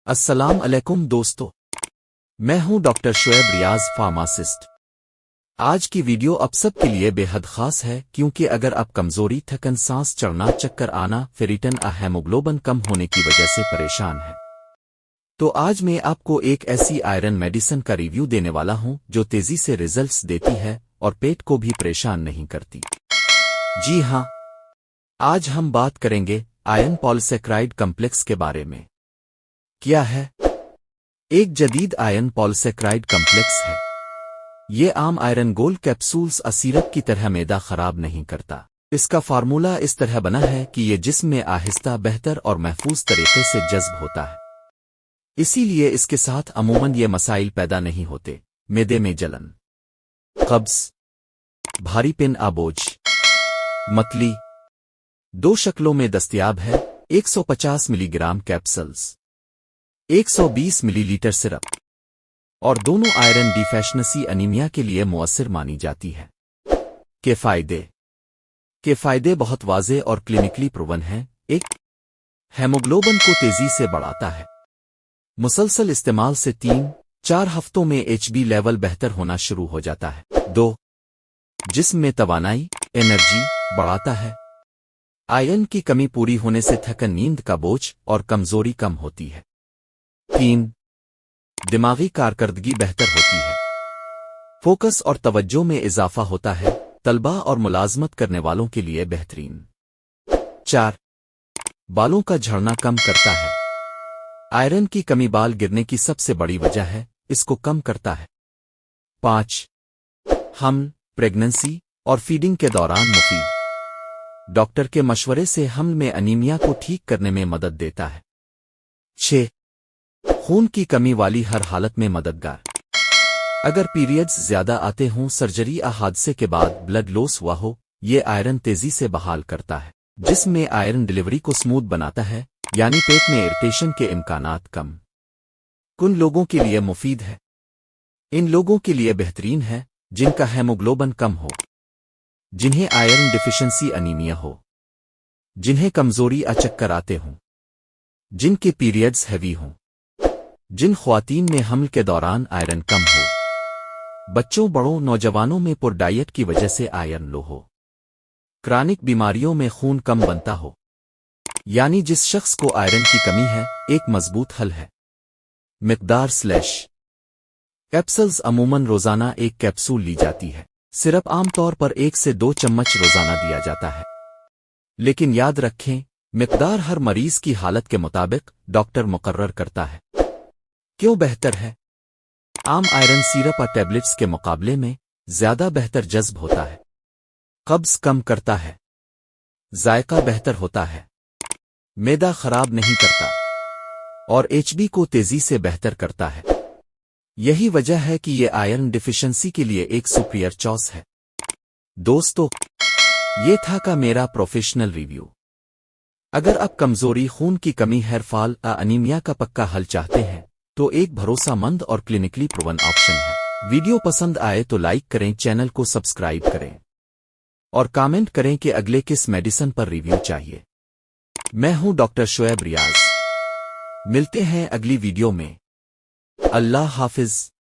अस्सलाम अलैकुम दोस्तों, मैं हूं डॉक्टर शुएब रियाज फार्मासिस्ट। आज की वीडियो आप सब के लिए बेहद खास है क्योंकि अगर आप कमजोरी, थकन, सांस चढ़ना, चक्कर आना, फेरिटन हीमोग्लोबिन कम होने की वजह से परेशान हैं, तो आज मैं आपको एक ऐसी आयरन मेडिसिन का रिव्यू देने वाला हूं जो तेजी से रिजल्ट्स देती है और पेट को भी परेशान नहीं करती। जी हां, आज हम बात करेंगे आयरन पॉलीसैकेराइड कॉम्प्लेक्स के बारे में। क्या है एक जदीद आयरन पॉलीसैकेराइड कॉम्प्लेक्स है। ये आम आयरन गोल्ड कैप्सूल्स सिरप की तरह मैदा खराब नहीं करता। इसका फार्मूला इस तरह बना है कि ये जिस्म में आहिस्ता, बेहतर और महफूज तरीके से जज्ब होता है। इसीलिए इसके साथ अमूमन ये मसाइल पैदा नहीं होते: मैदे में जलन, कब्ज, भारीपन, आबोज, मतली। 2 शक्लों में दस्तयाब है: 150 मिलीग्राम कैप्सूल्स, 120 मिलीलीटर सिरप, और दोनों आयरन डिफिशिएंसी एनीमिया के लिए मुअस्सिर मानी जाती है। के फायदे बहुत वाज़ेह और क्लिनिकली प्रूवन हैं। 1. हेमोग्लोबिन को तेजी से बढ़ाता है। मुसलसल इस्तेमाल से 3-4 हफ्तों में HB लेवल बेहतर होना शुरू हो जाता है। 2. जिस्म में तवानाई, एनर्जी बढ़ाता है। आयरन की कमी पूरी होने से थकन, नींद का बोझ और कमजोरी कम होती है। 3. दिमागी कारकर्दगी बेहतर होती है। फोकस और तवज्जो में इजाफा होता है, तलबा और मुलाजमत करने वालों के लिए बेहतरीन। 4. बालों का झड़ना कम करता है। आयरन की कमी बाल गिरने की सबसे बड़ी वजह है, इसको कम करता है। 5. हमल, प्रेगनेंसी और फीडिंग के दौरान मुफीद। डॉक्टर के मशवरे से हमल में अनीमिया को ठीक करने में मदद देता है। 6. खून की कमी वाली हर हालत में मददगार। अगर पीरियड्स ज्यादा आते हों, सर्जरी या हादसे के बाद ब्लड लॉस हुआ हो, ये आयरन तेजी से बहाल करता है। जिस्म में आयरन डिलीवरी को स्मूथ बनाता है, यानी पेट में इरिटेशन के इम्कानात कम। कुन लोगों के लिए मुफीद है? इन लोगों के लिए बेहतरीन है जिनका हेमोग्लोबिन कम हो, जिन्हें आयरन डिफिशिएंसी एनीमिया हो, जिन्हें कमजोरी या चक्कर आते हों, जिनके पीरियड्स हैवी हों, जिन ख्वातीन में हमल के दौरान आयरन कम हो, बच्चों, बड़ों, नौजवानों में पुर डाइट की वजह से आयरन लो हो, क्रॉनिक बीमारियों में खून कम बनता हो, यानी जिस शख्स को आयरन की कमी है, एक मजबूत हल है। मिकदार / कैप्सूल्स अमूमन रोजाना 1 कैप्सूल ली जाती है। सिरप आमतौर पर 1 से 2 चम्मच रोजाना दिया जाता है, लेकिन याद रखें, मिकदार हर मरीज की हालत के मुताबिक डॉक्टर मुकर्रर करता है। क्यों बेहतर है? आम आयरन सिरप और टैबलेट्स के मुकाबले में ज्यादा बेहतर जज्ब होता है, कब्ज कम करता है, जायका बेहतर होता है, मैदा खराब नहीं करता और HB को तेजी से बेहतर करता है। यही वजह है कि ये आयरन डिफिशिएंसी के लिए एक सुपीरियर चॉइस है। दोस्तों, ये था का मेरा प्रोफेशनल रिव्यू। अगर आप कमजोरी, खून की कमी, हेयर फॉल या अनीमिया का पक्का हल चाहते हैं, तो एक भरोसामंद और क्लिनिकली प्रूवन ऑप्शन है। वीडियो पसंद आए तो लाइक करें, चैनल को सब्सक्राइब करें और कमेंट करें कि अगले किस मेडिसिन पर रिव्यू चाहिए। मैं हूं डॉक्टर शुएब रियाज। मिलते हैं अगली वीडियो में। अल्लाह हाफिज।